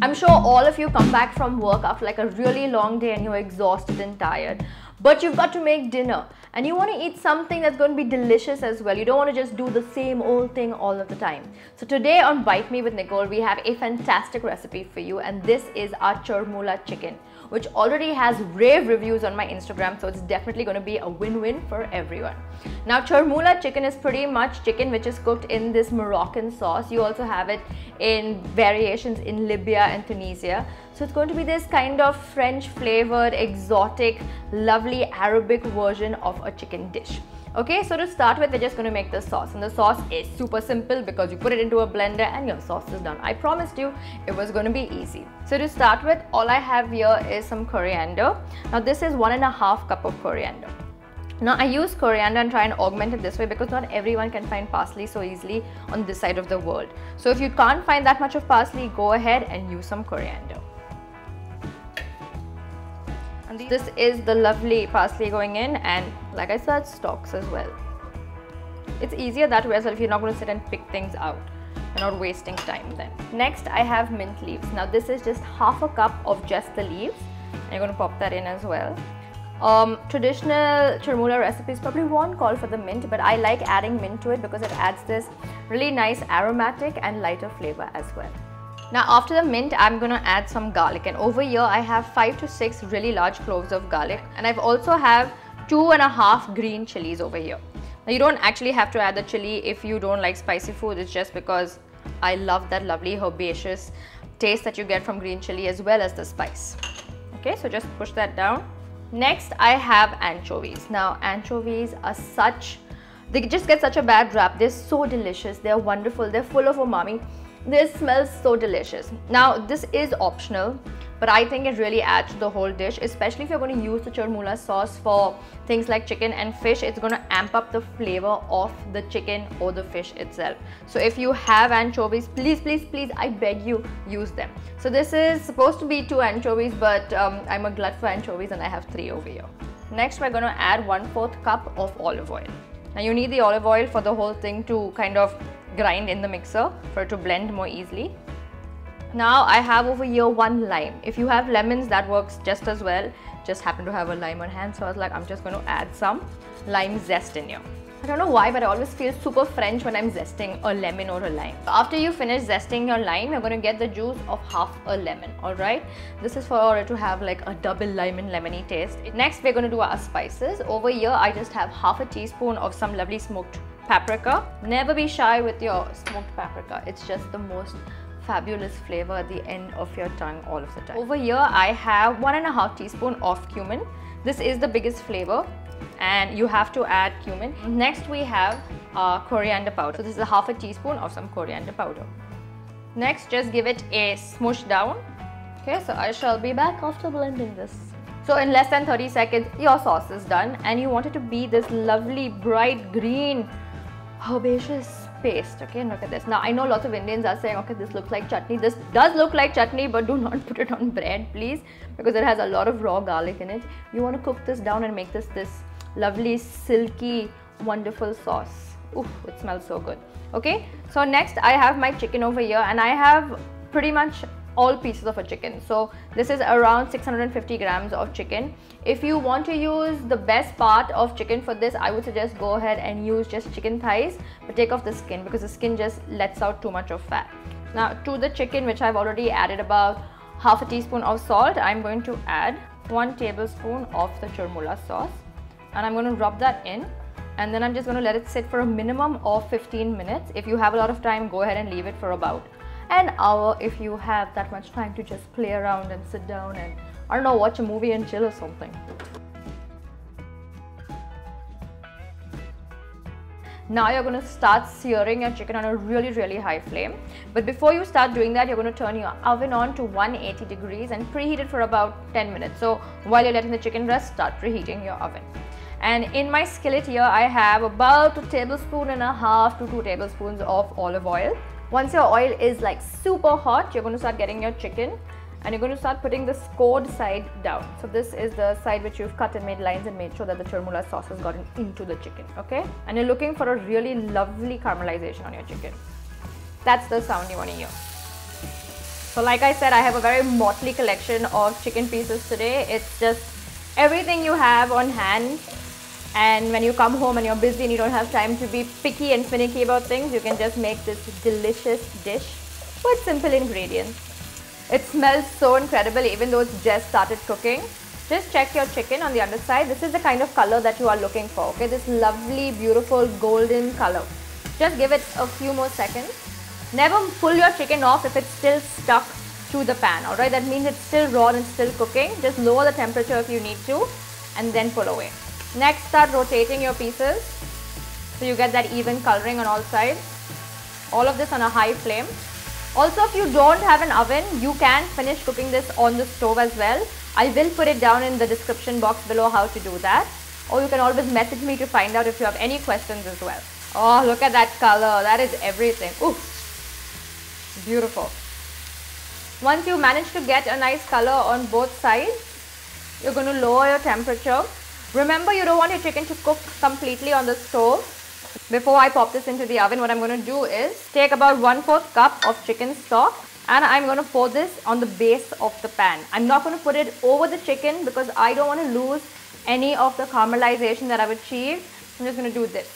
I'm sure all of you come back from work after like a really long day and you're exhausted and tired, but you've got to make dinner and you want to eat something that's going to be delicious as well. You don't want to just do the same old thing all of the time. So today on Bite Me with Nicole, we have a fantastic recipe for you, and this is our Churmula chicken, which already has rave reviews on my Instagram, so it's definitely going to be a win-win for everyone. Now, Churmula chicken is pretty much chicken which is cooked in this Moroccan sauce. You also have it in variations in Libya and Tunisia. So it's going to be this kind of French flavored, exotic, lovely Arabic version of a chicken dish. Okay, so to start with, we're just going to make the sauce, and the sauce is super simple because you put it into a blender and your sauce is done. I promised you it was going to be easy. So to start with, all I have here is some coriander. Now this is 1.5 cup of coriander. Now I use coriander and try and augment it this way because not everyone can find parsley so easily on this side of the world. So if you can't find that much of parsley, go ahead and use some coriander. And this is the lovely parsley going in, and like I said, stalks as well. It's easier that way as well if you're not going to sit and pick things out. You're not wasting time then. Next, I have mint leaves. Now this is just 1/2 cup of just the leaves, and you're going to pop that in as well. Traditional Churmula recipes probably won't call for the mint, but I like adding mint to it because it adds this really nice aromatic and lighter flavor as well. Now after the mint, I'm going to add some garlic, and over here I have 5 to 6 really large cloves of garlic, and I've also have 2.5 green chilies over here. Now you don't actually have to add the chili if you don't like spicy food. It's just because I love that lovely herbaceous taste that you get from green chili as well as the spice. Okay, so just push that down. Next, I have anchovies. Now anchovies are they just get such a bad rap. They're so delicious, they're wonderful, they're full of umami. This smells so delicious. Now this is optional, but I think it really adds to the whole dish, especially if you're going to use the Churmula sauce for things like chicken and fish. It's going to amp up the flavor of the chicken or the fish itself. So if you have anchovies, please, please, please, I beg you, use them. So this is supposed to be 2 anchovies, but I'm a glut for anchovies and I have 3 over here. Next, we're going to add 1/4 cup of olive oil. Now you need the olive oil for the whole thing to kind of grind in the mixer for it to blend more easily. Now I have over here 1 lime. If you have lemons, that works just as well. Just happen to have a lime on hand, so I was like, I'm just going to add some lime zest in here. I don't know why, but I always feel super French when I'm zesting a lemon or a lime. After you finish zesting your lime, you're going to get the juice of 1/2 a lemon. Alright, this is for it to have like a double lime and lemony taste. Next, we're going to do our spices. Over here, I just have 1/2 teaspoon of some lovely smoked paprika. Never be shy with your smoked paprika. It's just the most fabulous flavor at the end of your tongue all of the time. Over here, I have 1.5 teaspoon of cumin. This is the biggest flavor, and you have to add cumin. Next, we have coriander powder. So this is 1/2 teaspoon of some coriander powder. Next, just give it a smoosh down. Okay, so I shall be back after blending this. So in less than 30 seconds, your sauce is done, and you want it to be this lovely bright green herbaceous paste. Okay, and look at this. Now I know lots of Indians are saying, okay, this looks like chutney. This does look like chutney, but do not put it on bread, please, because it has a lot of raw garlic in it. You want to cook this down and make this lovely, silky, wonderful sauce. Ooh, it smells so good. Okay, so next I have my chicken over here, and I have pretty much all pieces of a chicken. So this is around 650 grams of chicken. If you want to use the best part of chicken for this, I would suggest go ahead and use just chicken thighs, but take off the skin because the skin just lets out too much of fat. Now to the chicken, which I've already added about 1/2 teaspoon of salt, I'm going to add 1 tablespoon of the Churmula sauce, and I'm going to rub that in, and then I'm just going to let it sit for a minimum of 15 minutes. If you have a lot of time, go ahead and leave it for about an hour if you have that much time to just play around and sit down and, I don't know, watch a movie and chill or something. Now you're going to start searing your chicken on a really, really high flame. But before you start doing that, you're going to turn your oven on to 180 degrees and preheat it for about 10 minutes. So while you're letting the chicken rest, start preheating your oven. And in my skillet here, I have about 1.5 tablespoons to 2 tablespoons of olive oil. Once your oil is like super hot, you're going to start getting your chicken, and you're going to start putting the scored side down. So this is the side which you've cut and made lines and made sure that the Churmula sauce has gotten into the chicken, okay? And you're looking for a really lovely caramelization on your chicken. That's the sound you want to hear. So like I said, I have a very motley collection of chicken pieces today. It's just everything you have on hand, and when you come home and you're busy and you don't have time to be picky and finicky about things, you can just make this delicious dish with simple ingredients. It smells so incredible even though it's just started cooking. Just check your chicken on the underside. This is the kind of color that you are looking for, okay? This lovely, beautiful golden color. Just give it a few more seconds. Never pull your chicken off if it's still stuck to the pan, alright? That means it's still raw and still cooking. Just lower the temperature if you need to and then pull away. Next, start rotating your pieces so you get that even coloring on all sides. All of this on a high flame. Also, if you don't have an oven, you can finish cooking this on the stove as well. I will put it down in the description box below how to do that. Or you can always message me to find out if you have any questions as well. Oh, look at that color. That is everything. Ooh, beautiful. Once you manage to get a nice color on both sides, you're going to lower your temperature. Remember, you don't want your chicken to cook completely on the stove. Before I pop this into the oven, what I'm going to do is take about 1/4 cup of chicken stock and I'm going to pour this on the base of the pan. I'm not going to put it over the chicken because I don't want to lose any of the caramelization that I've achieved. I'm just going to do this.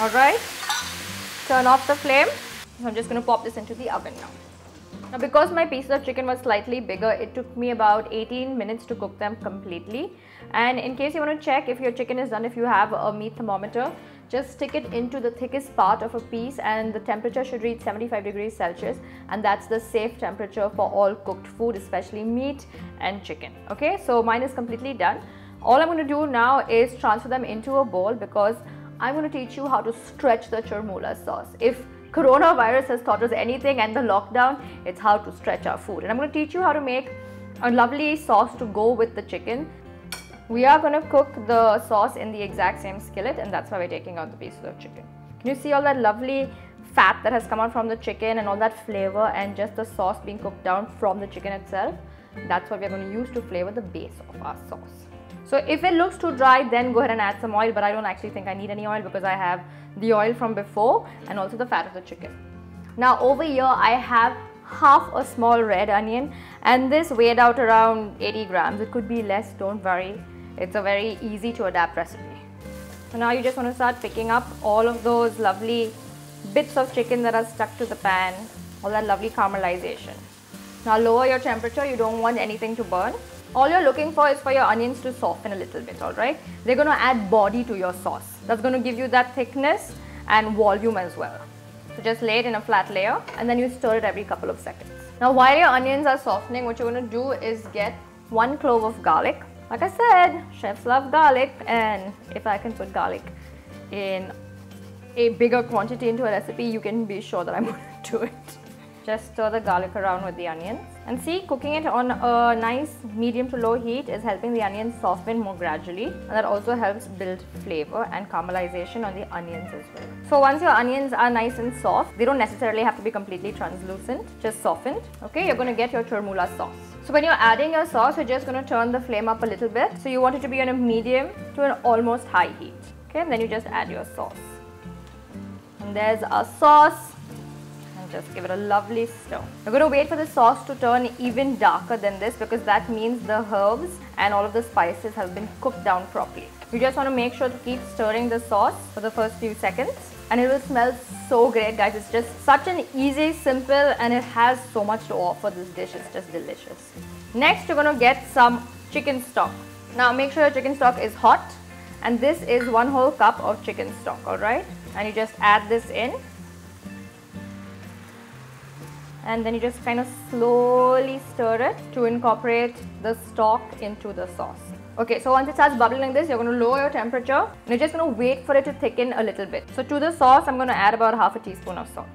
Alright, turn off the flame. So I'm just going to pop this into the oven now. Now, because my pieces of chicken was slightly bigger, it took me about 18 minutes to cook them completely. And in case you want to check if your chicken is done, if you have a meat thermometer, just stick it into the thickest part of a piece and the temperature should reach 75 degrees Celsius, and that's the safe temperature for all cooked food, especially meat and chicken. Okay, so mine is completely done. All I'm going to do now is transfer them into a bowl because I'm going to teach you how to stretch the chermoula sauce. If coronavirus has taught us anything and the lockdown, it's how to stretch our food. And I'm going to teach you how to make a lovely sauce to go with the chicken. We are going to cook the sauce in the exact same skillet, and that's why we're taking out the pieces of chicken. Can you see all that lovely fat that has come out from the chicken and all that flavor and just the sauce being cooked down from the chicken itself? That's what we're going to use to flavor the base of our sauce. So if it looks too dry, then go ahead and add some oil, but I don't actually think I need any oil because I have the oil from before and also the fat of the chicken. Now over here I have half a small red onion, and this weighed out around 80 grams. It could be less, don't worry. It's a very easy to adapt recipe. So now you just want to start picking up all of those lovely bits of chicken that are stuck to the pan, all that lovely caramelization. Now lower your temperature, you don't want anything to burn. All you're looking for is for your onions to soften a little bit, alright? They're going to add body to your sauce. That's going to give you that thickness and volume as well. So just lay it in a flat layer and then you stir it every couple of seconds. Now while your onions are softening, what you're going to do is get 1 clove of garlic. Like I said, chefs love garlic, and if I can put garlic in a bigger quantity into a recipe, you can be sure that I'm going to do it. Just stir the garlic around with the onions. And see, cooking it on a nice medium to low heat is helping the onions soften more gradually. And that also helps build flavor and caramelization on the onions as well. So once your onions are nice and soft, they don't necessarily have to be completely translucent, just softened. Okay, you're going to get your chermoula sauce. So when you're adding your sauce, you're just going to turn the flame up a little bit. So you want it to be on a medium to an almost high heat. Okay, and then you just add your sauce. And there's our sauce. Just give it a lovely stir. We're going to wait for the sauce to turn even darker than this because that means the herbs and all of the spices have been cooked down properly. You just want to make sure to keep stirring the sauce for the first few seconds and it will smell so great, guys. It's just such an easy, simple, and it has so much to offer. This dish is just delicious. Next, you're going to get some chicken stock. Now make sure your chicken stock is hot, and this is 1 whole cup of chicken stock, alright? And you just add this in. And then you just kind of slowly stir it to incorporate the stock into the sauce. Okay, so once it starts bubbling like this, you're going to lower your temperature and you're just going to wait for it to thicken a little bit. So to the sauce, I'm going to add about half a teaspoon of salt.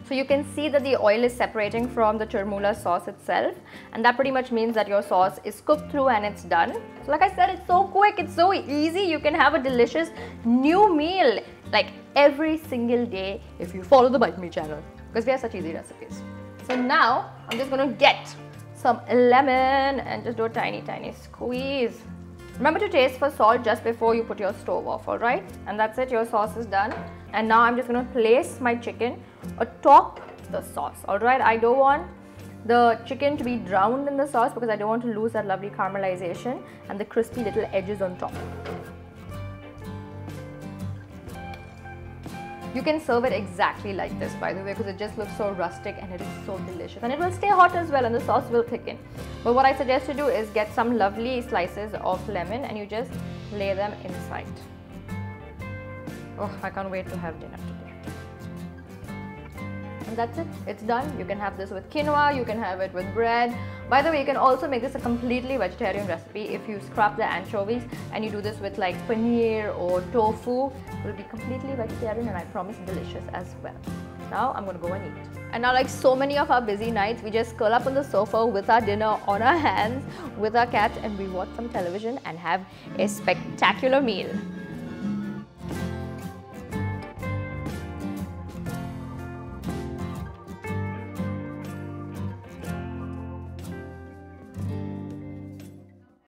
So you can see that the oil is separating from the chermoula sauce itself, and that pretty much means that your sauce is cooked through and it's done. So like I said, it's so quick, it's so easy. You can have a delicious new meal like every single day if you follow the Bite Me channel, because we have such easy recipes. So now I'm just going to get some lemon and just do a tiny squeeze. Remember to taste for salt just before you put your stove off, alright? And that's it, your sauce is done. And now I'm just going to place my chicken atop the sauce, alright? I don't want the chicken to be drowned in the sauce because I don't want to lose that lovely caramelization and the crispy little edges on top. You can serve it exactly like this, by the way, because it just looks so rustic and it is so delicious. And it will stay hot as well and the sauce will thicken. But what I suggest to do is get some lovely slices of lemon and you just lay them inside. Oh, I can't wait to have dinner today. And that's it. It's done. You can have this with quinoa, you can have it with bread. By the way, you can also make this a completely vegetarian recipe if you scrap the anchovies and you do this with like paneer or tofu. It will be completely vegetarian and I promise delicious as well. Now I'm going to go and eat. And now, like so many of our busy nights, we just curl up on the sofa with our dinner on our hands with our cat and we watch some television and have a spectacular meal.